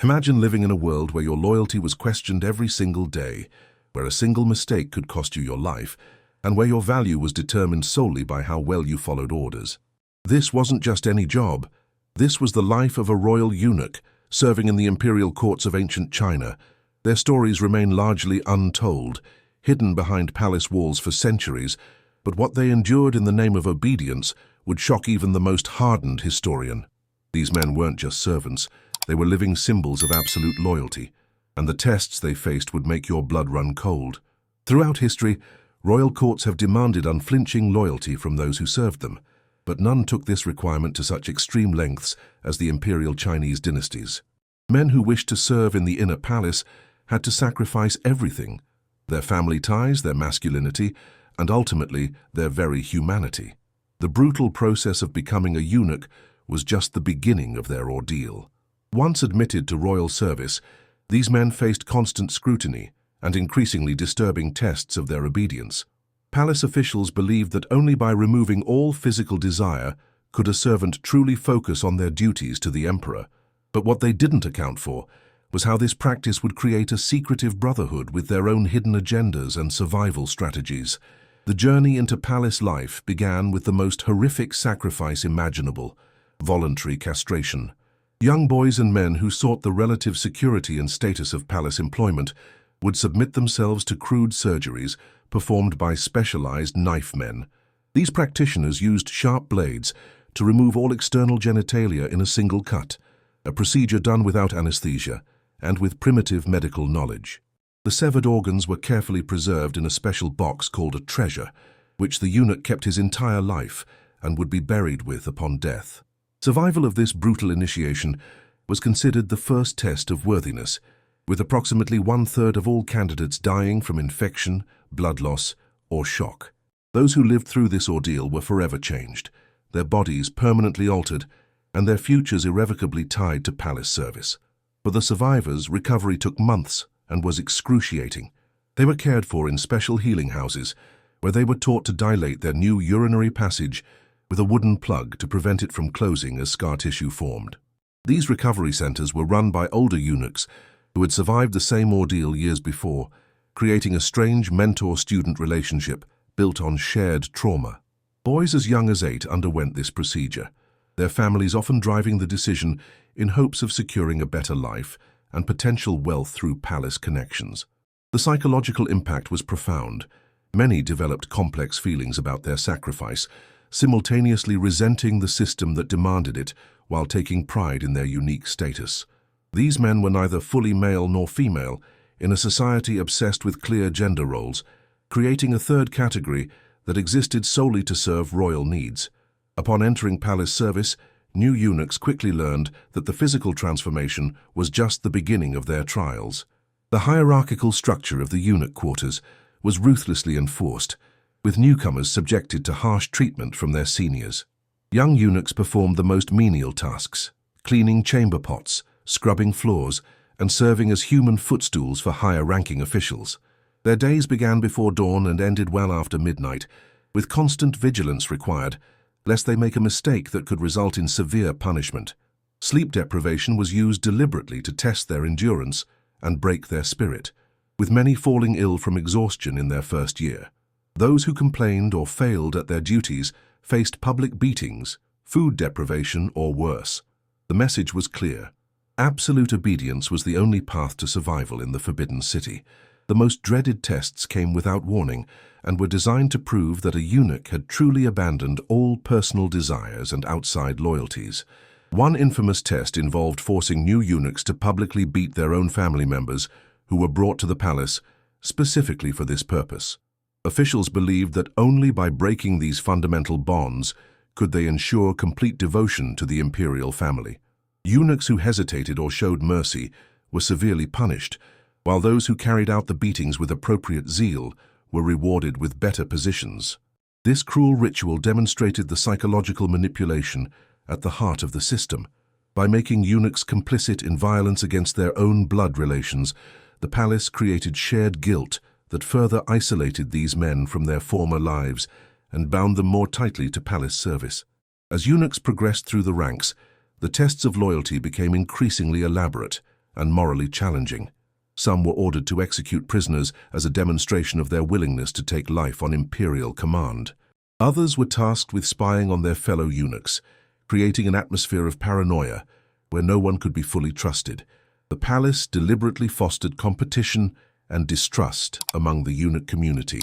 Imagine living in a world where your loyalty was questioned every single day, where a single mistake could cost you your life, and where your value was determined solely by how well you followed orders. This wasn't just any job. This was the life of a royal eunuch, serving in the imperial courts of ancient China. Their stories remain largely untold, hidden behind palace walls for centuries, but what they endured in the name of obedience would shock even the most hardened historian. These men weren't just servants, they were living symbols of absolute loyalty, and the tests they faced would make your blood run cold. Throughout history, royal courts have demanded unflinching loyalty from those who served them, but none took this requirement to such extreme lengths as the imperial Chinese dynasties. Men who wished to serve in the inner palace had to sacrifice everything: their family ties, their masculinity, and ultimately their very humanity. The brutal process of becoming a eunuch was just the beginning of their ordeal. Once admitted to royal service, these men faced constant scrutiny and increasingly disturbing tests of their obedience. Palace officials believed that only by removing all physical desire could a servant truly focus on their duties to the emperor. But what they didn't account for was how this practice would create a secretive brotherhood with their own hidden agendas and survival strategies. The journey into palace life began with the most horrific sacrifice imaginable: voluntary castration. Young boys and men who sought the relative security and status of palace employment would submit themselves to crude surgeries performed by specialized knife men. These practitioners used sharp blades to remove all external genitalia in a single cut, a procedure done without anesthesia and with primitive medical knowledge. The severed organs were carefully preserved in a special box called a treasure, which the eunuch kept his entire life and would be buried with upon death. Survival of this brutal initiation was considered the first test of worthiness, with approximately 1/3 of all candidates dying from infection, blood loss, or shock. Those who lived through this ordeal were forever changed, their bodies permanently altered, and their futures irrevocably tied to palace service. For the survivors, recovery took months and was excruciating. They were cared for in special healing houses, where they were taught to dilate their new urinary passage with a wooden plug to prevent it from closing as scar tissue formed. These recovery centers were run by older eunuchs who had survived the same ordeal years before, creating a strange mentor-student relationship built on shared trauma. Boys as young as 8 underwent this procedure, their families often driving the decision in hopes of securing a better life and potential wealth through palace connections. The psychological impact was profound. Many developed complex feelings about their sacrifice, simultaneously resenting the system that demanded it while taking pride in their unique status. These men were neither fully male nor female in a society obsessed with clear gender roles, creating a third category that existed solely to serve royal needs. Upon entering palace service, new eunuchs quickly learned that the physical transformation was just the beginning of their trials. The hierarchical structure of the eunuch quarters was ruthlessly enforced, with newcomers subjected to harsh treatment from their seniors. Young eunuchs performed the most menial tasks: cleaning chamber pots, scrubbing floors, and serving as human footstools for higher-ranking officials. Their days began before dawn and ended well after midnight, with constant vigilance required, lest they make a mistake that could result in severe punishment. Sleep deprivation was used deliberately to test their endurance and break their spirit, with many falling ill from exhaustion in their first year. Those who complained or failed at their duties faced public beatings, food deprivation, or worse. The message was clear: absolute obedience was the only path to survival in the Forbidden City. The most dreaded tests came without warning and were designed to prove that a eunuch had truly abandoned all personal desires and outside loyalties. One infamous test involved forcing new eunuchs to publicly beat their own family members who were brought to the palace specifically for this purpose. Officials believed that only by breaking these fundamental bonds could they ensure complete devotion to the imperial family. Eunuchs who hesitated or showed mercy were severely punished, while those who carried out the beatings with appropriate zeal were rewarded with better positions. This cruel ritual demonstrated the psychological manipulation at the heart of the system. By making eunuchs complicit in violence against their own blood relations, the palace created shared guilt that further isolated these men from their former lives and bound them more tightly to palace service. As eunuchs progressed through the ranks, the tests of loyalty became increasingly elaborate, and morally challenging. Some were ordered to execute prisoners as a demonstration of their willingness to take life on imperial command. Others were tasked with spying on their fellow eunuchs, creating an atmosphere of paranoia where no one could be fully trusted. The palace deliberately fostered competition and distrust among the eunuch community,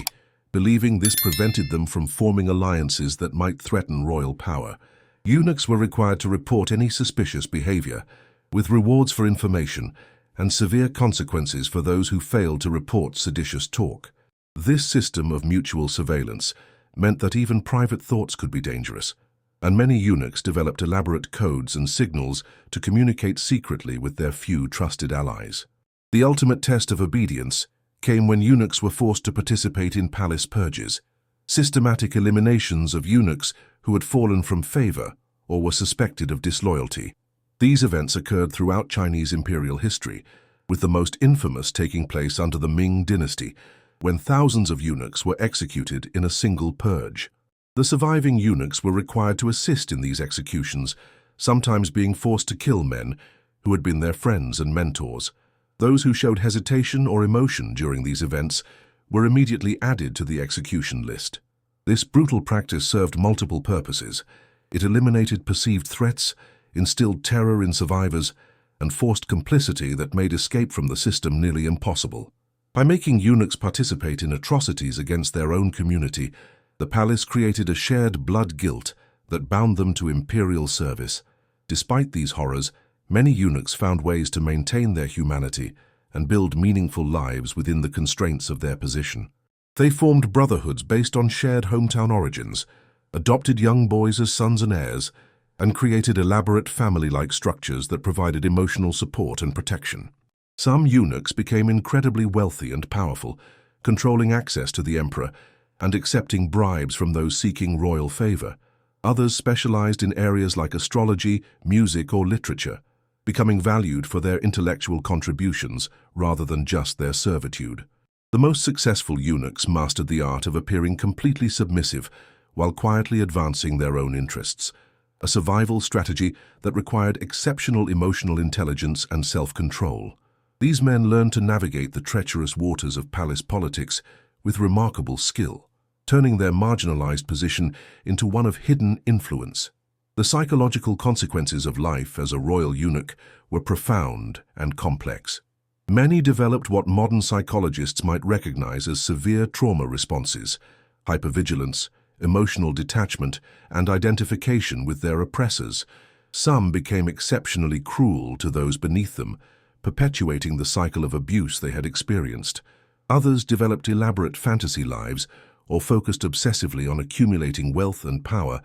believing this prevented them from forming alliances that might threaten royal power. Eunuchs were required to report any suspicious behavior, with rewards for information and severe consequences for those who failed to report seditious talk. This system of mutual surveillance meant that even private thoughts could be dangerous, and many eunuchs developed elaborate codes and signals to communicate secretly with their few trusted allies. The ultimate test of obedience came when eunuchs were forced to participate in palace purges, systematic eliminations of eunuchs who had fallen from favor or were suspected of disloyalty. These events occurred throughout Chinese imperial history, with the most infamous taking place under the Ming dynasty, when thousands of eunuchs were executed in a single purge. The surviving eunuchs were required to assist in these executions, sometimes being forced to kill men who had been their friends and mentors. Those who showed hesitation or emotion during these events were immediately added to the execution list. This brutal practice served multiple purposes. It eliminated perceived threats, instilled terror in survivors, and forced complicity that made escape from the system nearly impossible. By making eunuchs participate in atrocities against their own community, the palace created a shared blood guilt that bound them to imperial service. Despite these horrors, many eunuchs found ways to maintain their humanity and build meaningful lives within the constraints of their position. They formed brotherhoods based on shared hometown origins, adopted young boys as sons and heirs, and created elaborate family-like structures that provided emotional support and protection. Some eunuchs became incredibly wealthy and powerful, controlling access to the emperor and accepting bribes from those seeking royal favor. Others specialized in areas like astrology, music, or literature, becoming valued for their intellectual contributions rather than just their servitude. The most successful eunuchs mastered the art of appearing completely submissive while quietly advancing their own interests, a survival strategy that required exceptional emotional intelligence and self-control. These men learned to navigate the treacherous waters of palace politics with remarkable skill, turning their marginalized position into one of hidden influence. The psychological consequences of life as a royal eunuch were profound and complex. Many developed what modern psychologists might recognize as severe trauma responses: hypervigilance, emotional detachment, and identification with their oppressors. Some became exceptionally cruel to those beneath them, perpetuating the cycle of abuse they had experienced. Others developed elaborate fantasy lives or focused obsessively on accumulating wealth and power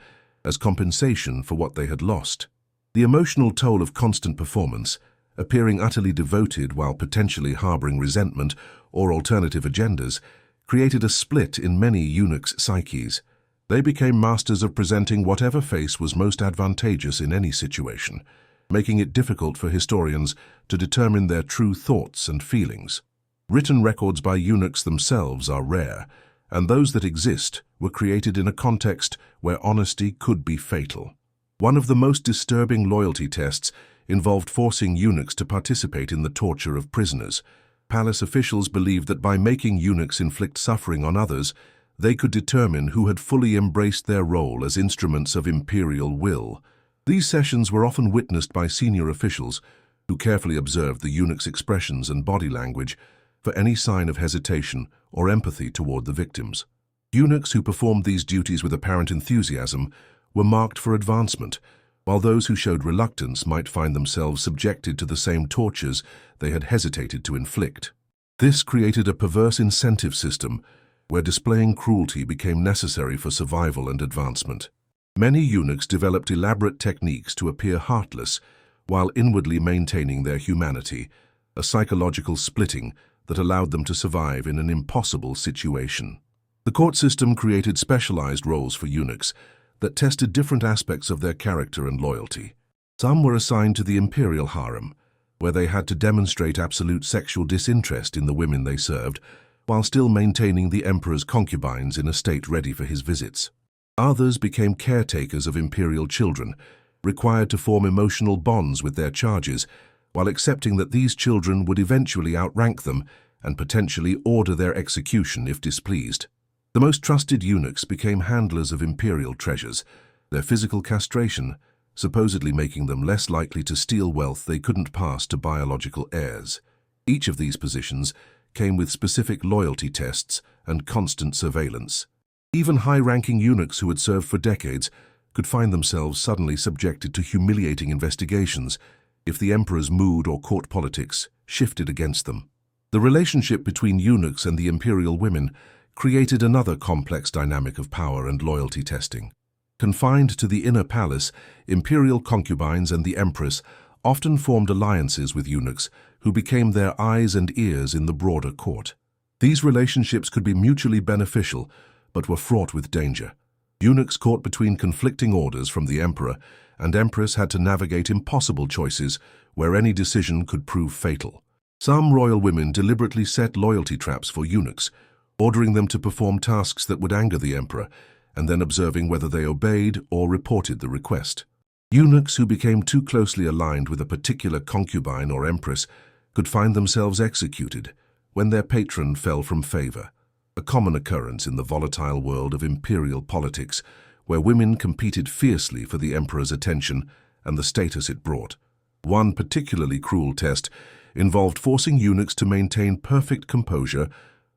as compensation for what they had lost. The emotional toll of constant performance, appearing utterly devoted while potentially harboring resentment or alternative agendas, created a split in many eunuchs' psyches. They became masters of presenting whatever face was most advantageous in any situation, making it difficult for historians to determine their true thoughts and feelings. Written records by eunuchs themselves are rare, and those that exist were created in a context where honesty could be fatal. One of the most disturbing loyalty tests involved forcing eunuchs to participate in the torture of prisoners. Palace officials believed that by making eunuchs inflict suffering on others, they could determine who had fully embraced their role as instruments of imperial will. These sessions were often witnessed by senior officials who carefully observed the eunuch's expressions and body language for any sign of hesitation or empathy toward the victims. Eunuchs who performed these duties with apparent enthusiasm were marked for advancement, while those who showed reluctance might find themselves subjected to the same tortures they had hesitated to inflict. This created a perverse incentive system where displaying cruelty became necessary for survival and advancement. Many eunuchs developed elaborate techniques to appear heartless while inwardly maintaining their humanity, a psychological splitting that allowed them to survive in an impossible situation. The court system created specialized roles for eunuchs that tested different aspects of their character and loyalty. Some were assigned to the imperial harem, where they had to demonstrate absolute sexual disinterest in the women they served, while still maintaining the emperor's concubines in a state ready for his visits. Others became caretakers of imperial children, required to form emotional bonds with their charges, while accepting that these children would eventually outrank them and potentially order their execution if displeased. The most trusted eunuchs became handlers of imperial treasures, their physical castration supposedly making them less likely to steal wealth they couldn't pass to biological heirs. Each of these positions came with specific loyalty tests and constant surveillance. Even high-ranking eunuchs who had served for decades could find themselves suddenly subjected to humiliating investigations if the emperor's mood or court politics shifted against them. The relationship between eunuchs and the imperial women created another complex dynamic of power and loyalty testing. Confined to the inner palace, imperial concubines and the empress often formed alliances with eunuchs who became their eyes and ears in the broader court. These relationships could be mutually beneficial, but were fraught with danger. Eunuchs caught between conflicting orders from the emperor and empress had to navigate impossible choices where any decision could prove fatal. Some royal women deliberately set loyalty traps for eunuchs, ordering them to perform tasks that would anger the emperor, and then observing whether they obeyed or reported the request. Eunuchs who became too closely aligned with a particular concubine or empress could find themselves executed when their patron fell from favor, a common occurrence in the volatile world of imperial politics, where women competed fiercely for the emperor's attention and the status it brought. One particularly cruel test involved forcing eunuchs to maintain perfect composure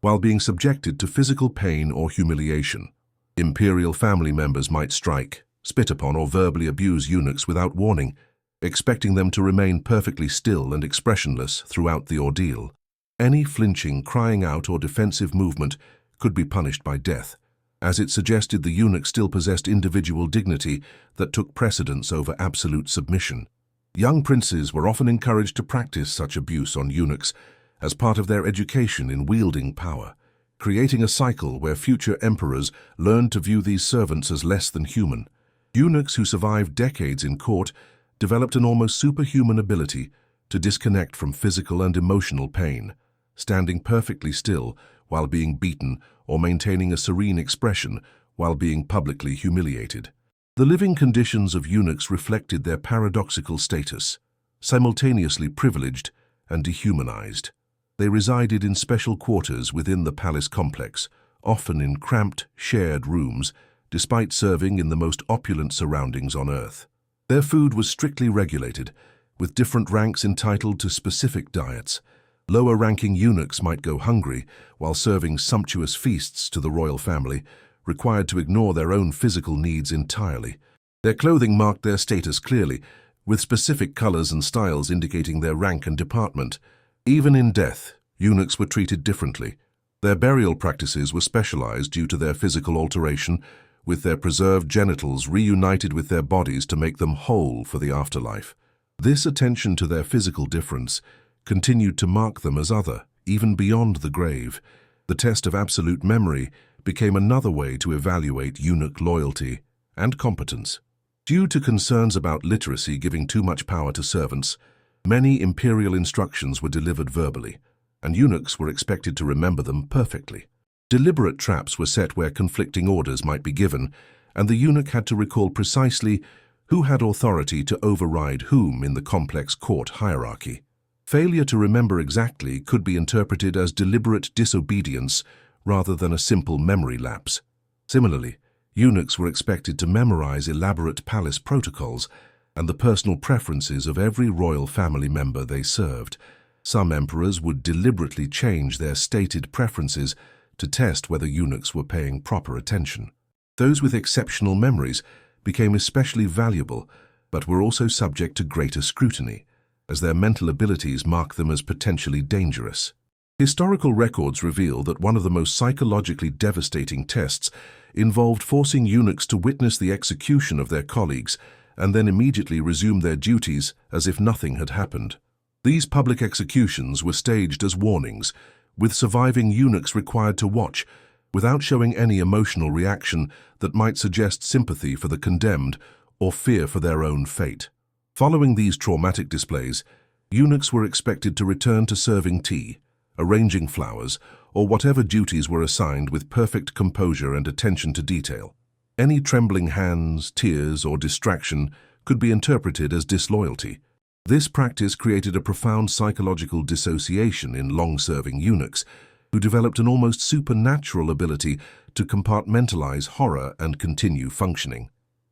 while being subjected to physical pain or humiliation. Imperial family members might strike, spit upon, or verbally abuse eunuchs without warning, expecting them to remain perfectly still and expressionless throughout the ordeal. Any flinching, crying out, or defensive movement could be punished by death, as it suggested the eunuch still possessed individual dignity that took precedence over absolute submission. Young princes were often encouraged to practice such abuse on eunuchs as part of their education in wielding power, creating a cycle where future emperors learned to view these servants as less than human. Eunuchs who survived decades in court developed an almost superhuman ability to disconnect from physical and emotional pain, standing perfectly still while being beaten or maintaining a serene expression while being publicly humiliated. The living conditions of eunuchs reflected their paradoxical status, simultaneously privileged and dehumanized. They resided in special quarters within the palace complex, often in cramped, shared rooms, despite serving in the most opulent surroundings on earth. Their food was strictly regulated, with different ranks entitled to specific diets. Lower-ranking eunuchs might go hungry while serving sumptuous feasts to the royal family, required to ignore their own physical needs entirely. Their clothing marked their status clearly, with specific colors and styles indicating their rank and department. Even in death, eunuchs were treated differently. Their burial practices were specialized due to their physical alteration, with their preserved genitals reunited with their bodies to make them whole for the afterlife. This attention to their physical difference continued to mark them as other, even beyond the grave. The test of absolute memory became another way to evaluate eunuch loyalty and competence. Due to concerns about literacy giving too much power to servants, many imperial instructions were delivered verbally, and eunuchs were expected to remember them perfectly. Deliberate traps were set where conflicting orders might be given, and the eunuch had to recall precisely who had authority to override whom in the complex court hierarchy. Failure to remember exactly could be interpreted as deliberate disobedience rather than a simple memory lapse. Similarly, eunuchs were expected to memorize elaborate palace protocols and the personal preferences of every royal family member they served. Some emperors would deliberately change their stated preferences to test whether eunuchs were paying proper attention. Those with exceptional memories became especially valuable, but were also subject to greater scrutiny, as their mental abilities marked them as potentially dangerous. Historical records reveal that one of the most psychologically devastating tests involved forcing eunuchs to witness the execution of their colleagues and then immediately resume their duties as if nothing had happened. These public executions were staged as warnings, with surviving eunuchs required to watch without showing any emotional reaction that might suggest sympathy for the condemned or fear for their own fate. Following these traumatic displays, eunuchs were expected to return to serving tea, arranging flowers, or whatever duties were assigned with perfect composure and attention to detail. Any trembling hands, tears, or distraction could be interpreted as disloyalty, This practice created a profound psychological dissociation in long-serving eunuchs, who developed an almost supernatural ability to compartmentalize horror and continue functioning.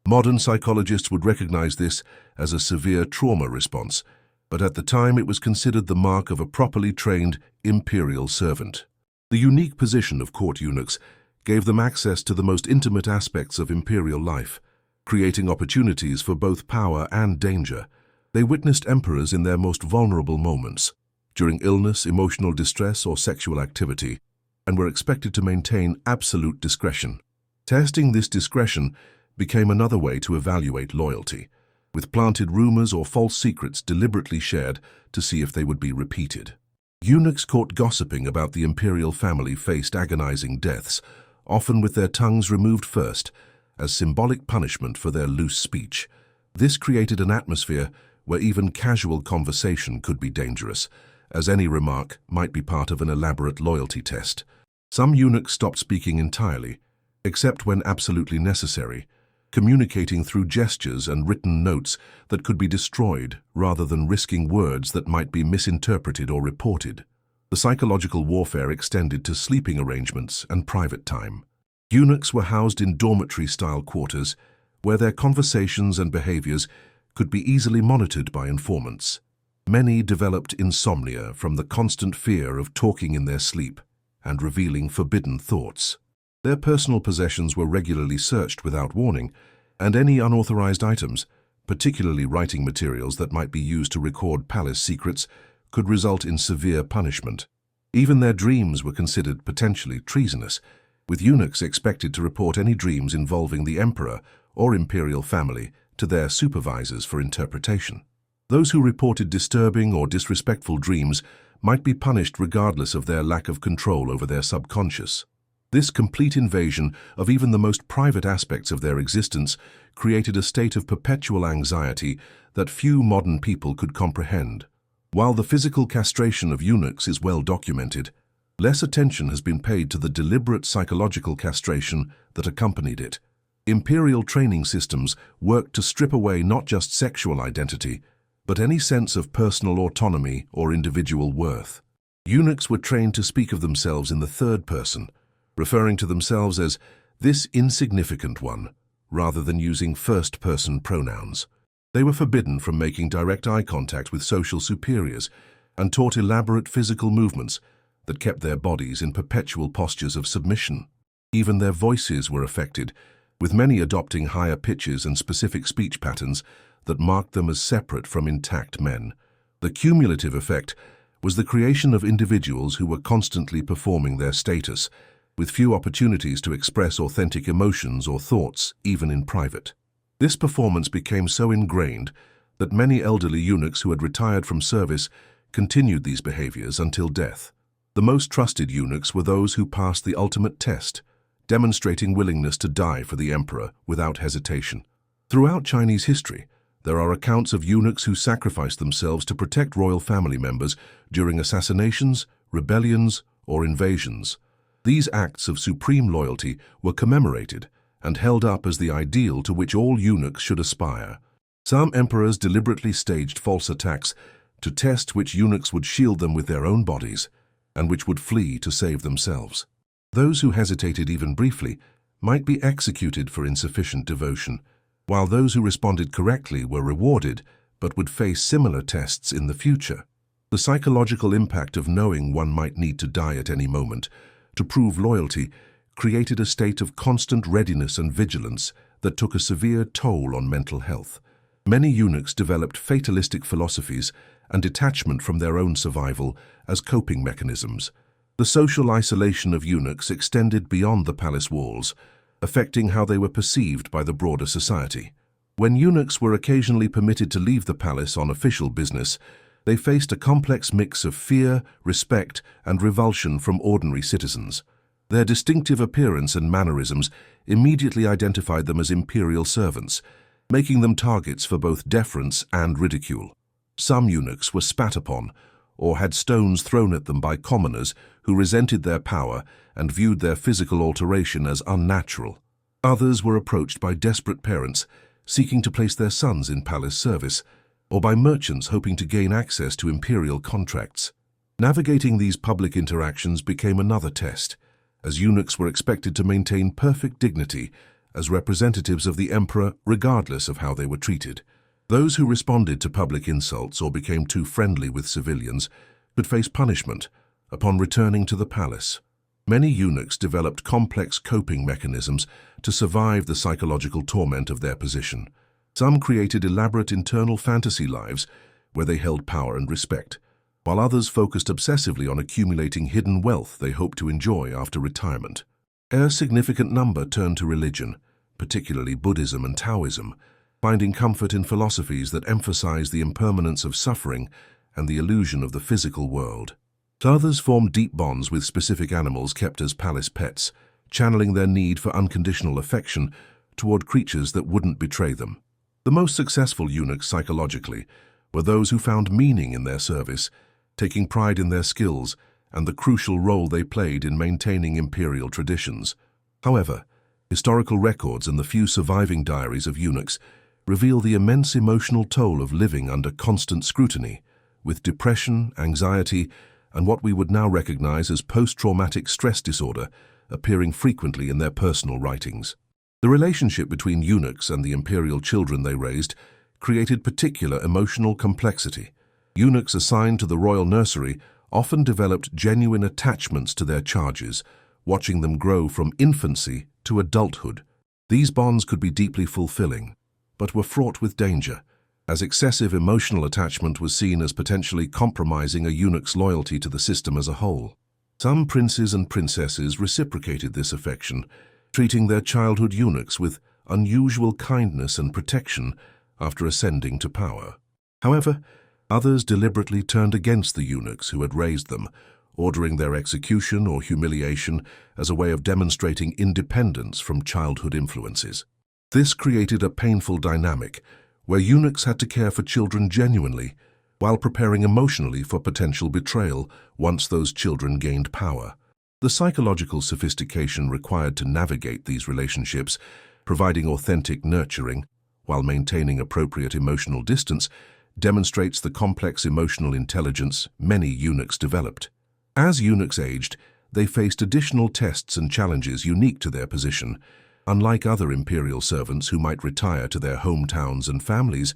Modern psychologists would recognize this as a severe trauma response, but at the time it was considered the mark of a properly trained imperial servant. The unique position of court eunuchs gave them access to the most intimate aspects of imperial life, creating opportunities for both power and danger. They witnessed emperors in their most vulnerable moments, during illness, emotional distress, or sexual activity, and were expected to maintain absolute discretion. Testing this discretion became another way to evaluate loyalty, with planted rumors or false secrets deliberately shared to see if they would be repeated. Eunuchs caught gossiping about the imperial family faced agonizing deaths, often with their tongues removed first, as symbolic punishment for their loose speech. This created an atmosphere where even casual conversation could be dangerous, as any remark might be part of an elaborate loyalty test. Some eunuchs stopped speaking entirely, except when absolutely necessary, communicating through gestures and written notes that could be destroyed rather than risking words that might be misinterpreted or reported. The psychological warfare extended to sleeping arrangements and private time. Eunuchs were housed in dormitory-style quarters, where their conversations and behaviors could be easily monitored by informants. Many developed insomnia from the constant fear of talking in their sleep and revealing forbidden thoughts. Their personal possessions were regularly searched without warning, and any unauthorized items, particularly writing materials that might be used to record palace secrets, could result in severe punishment. Even their dreams were considered potentially treasonous, with eunuchs expected to report any dreams involving the emperor or imperial family to their supervisors for interpretation. Those who reported disturbing or disrespectful dreams might be punished regardless of their lack of control over their subconscious. This complete invasion of even the most private aspects of their existence created a state of perpetual anxiety that few modern people could comprehend. While the physical castration of eunuchs is well documented, less attention has been paid to the deliberate psychological castration that accompanied it. Imperial training systems worked to strip away not just sexual identity, but any sense of personal autonomy or individual worth. Eunuchs were trained to speak of themselves in the third person, referring to themselves as this insignificant one, rather than using first-person pronouns. They were forbidden from making direct eye contact with social superiors and taught elaborate physical movements that kept their bodies in perpetual postures of submission. Even their voices were affected, with many adopting higher pitches and specific speech patterns that marked them as separate from intact men. The cumulative effect was the creation of individuals who were constantly performing their status, with few opportunities to express authentic emotions or thoughts, even in private. This performance became so ingrained that many elderly eunuchs who had retired from service continued these behaviors until death. The most trusted eunuchs were those who passed the ultimate test, demonstrating willingness to die for the emperor without hesitation. Throughout Chinese history, there are accounts of eunuchs who sacrificed themselves to protect royal family members during assassinations, rebellions, or invasions. These acts of supreme loyalty were commemorated and held up as the ideal to which all eunuchs should aspire. Some emperors deliberately staged false attacks to test which eunuchs would shield them with their own bodies and which would flee to save themselves. Those who hesitated even briefly might be executed for insufficient devotion, while those who responded correctly were rewarded but would face similar tests in the future. The psychological impact of knowing one might need to die at any moment to prove loyalty created a state of constant readiness and vigilance that took a severe toll on mental health. Many eunuchs developed fatalistic philosophies and detachment from their own survival as coping mechanisms. The social isolation of eunuchs extended beyond the palace walls, affecting how they were perceived by the broader society. When eunuchs were occasionally permitted to leave the palace on official business, they faced a complex mix of fear, respect, and revulsion from ordinary citizens. Their distinctive appearance and mannerisms immediately identified them as imperial servants, making them targets for both deference and ridicule. Some eunuchs were spat upon, or had stones thrown at them by commoners who resented their power and viewed their physical alteration as unnatural. Others were approached by desperate parents seeking to place their sons in palace service, or by merchants hoping to gain access to imperial contracts. Navigating these public interactions became another test, as eunuchs were expected to maintain perfect dignity as representatives of the emperor regardless of how they were treated. Those who responded to public insults or became too friendly with civilians could face punishment upon returning to the palace. Many eunuchs developed complex coping mechanisms to survive the psychological torment of their position. Some created elaborate internal fantasy lives where they held power and respect, while others focused obsessively on accumulating hidden wealth they hoped to enjoy after retirement. A significant number turned to religion, particularly Buddhism and Taoism, finding comfort in philosophies that emphasize the impermanence of suffering and the illusion of the physical world. Others formed deep bonds with specific animals kept as palace pets, channeling their need for unconditional affection toward creatures that wouldn't betray them. The most successful eunuchs psychologically were those who found meaning in their service, taking pride in their skills and the crucial role they played in maintaining imperial traditions. However, historical records and the few surviving diaries of eunuchs reveal the immense emotional toll of living under constant scrutiny, with depression, anxiety, and what we would now recognize as post-traumatic stress disorder appearing frequently in their personal writings. The relationship between eunuchs and the imperial children they raised created particular emotional complexity. Eunuchs assigned to the royal nursery often developed genuine attachments to their charges, watching them grow from infancy to adulthood. These bonds could be deeply fulfilling, but were fraught with danger, as excessive emotional attachment was seen as potentially compromising a eunuch's loyalty to the system as a whole. Some princes and princesses reciprocated this affection, treating their childhood eunuchs with unusual kindness and protection after ascending to power. However, others deliberately turned against the eunuchs who had raised them, ordering their execution or humiliation as a way of demonstrating independence from childhood influences. This created a painful dynamic where eunuchs had to care for children genuinely while preparing emotionally for potential betrayal once those children gained power. The psychological sophistication required to navigate these relationships, providing authentic nurturing while maintaining appropriate emotional distance, demonstrates the complex emotional intelligence many eunuchs developed. As eunuchs aged, they faced additional tests and challenges unique to their position. Unlike other imperial servants who might retire to their hometowns and families,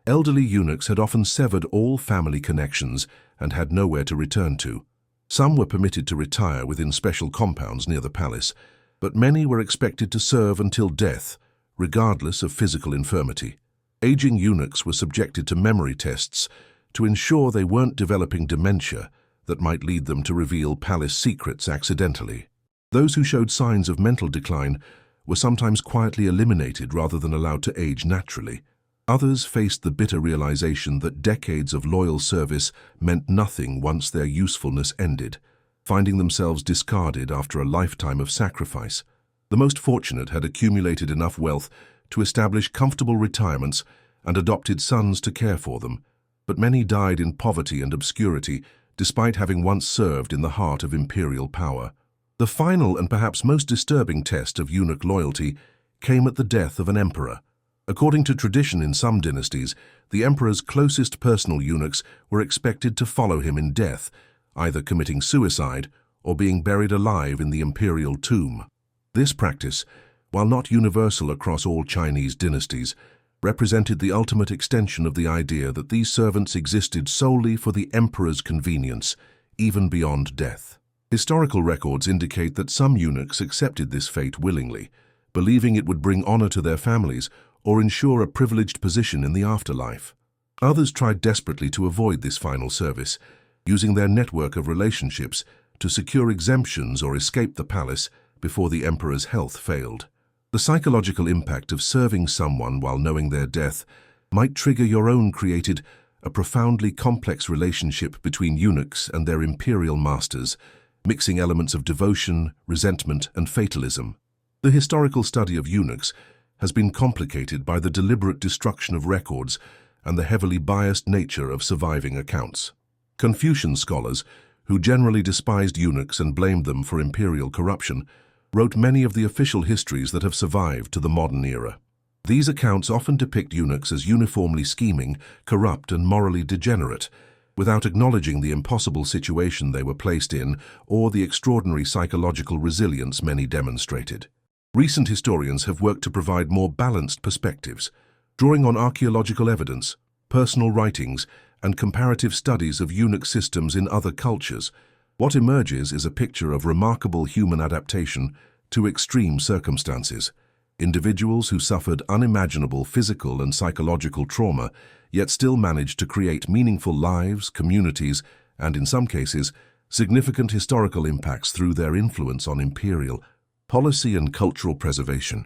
elderly eunuchs had often severed all family connections and had nowhere to return to. Some were permitted to retire within special compounds near the palace, but many were expected to serve until death, regardless of physical infirmity. Aging eunuchs were subjected to memory tests to ensure they weren't developing dementia that might lead them to reveal palace secrets accidentally. Those who showed signs of mental decline were sometimes quietly eliminated rather than allowed to age naturally. Others faced the bitter realization that decades of loyal service meant nothing once their usefulness ended, finding themselves discarded after a lifetime of sacrifice. The most fortunate had accumulated enough wealth to establish comfortable retirements and adopted sons to care for them, but many died in poverty and obscurity despite having once served in the heart of imperial power. The final and perhaps most disturbing test of eunuch loyalty came at the death of an emperor. According to tradition in some dynasties, the emperor's closest personal eunuchs were expected to follow him in death, either committing suicide or being buried alive in the imperial tomb. This practice, while not universal across all Chinese dynasties, represented the ultimate extension of the idea that these servants existed solely for the emperor's convenience, even beyond death. Historical records indicate that some eunuchs accepted this fate willingly, believing it would bring honor to their families or ensure a privileged position in the afterlife. Others tried desperately to avoid this final service, using their network of relationships to secure exemptions or escape the palace before the emperor's health failed. The psychological impact of serving someone while knowing their death might trigger your own created a profoundly complex relationship between eunuchs and their imperial masters, mixing elements of devotion, resentment, and fatalism. The historical study of eunuchs has been complicated by the deliberate destruction of records and the heavily biased nature of surviving accounts. Confucian scholars, who generally despised eunuchs and blamed them for imperial corruption, wrote many of the official histories that have survived to the modern era. These accounts often depict eunuchs as uniformly scheming, corrupt, and morally degenerate, without acknowledging the impossible situation they were placed in or the extraordinary psychological resilience many demonstrated. Recent historians have worked to provide more balanced perspectives, drawing on archaeological evidence, personal writings, and comparative studies of eunuch systems in other cultures. What emerges is a picture of remarkable human adaptation to extreme circumstances. Individuals who suffered unimaginable physical and psychological trauma, yet still managed to create meaningful lives, communities, and in some cases, significant historical impacts through their influence on imperial policy and cultural preservation.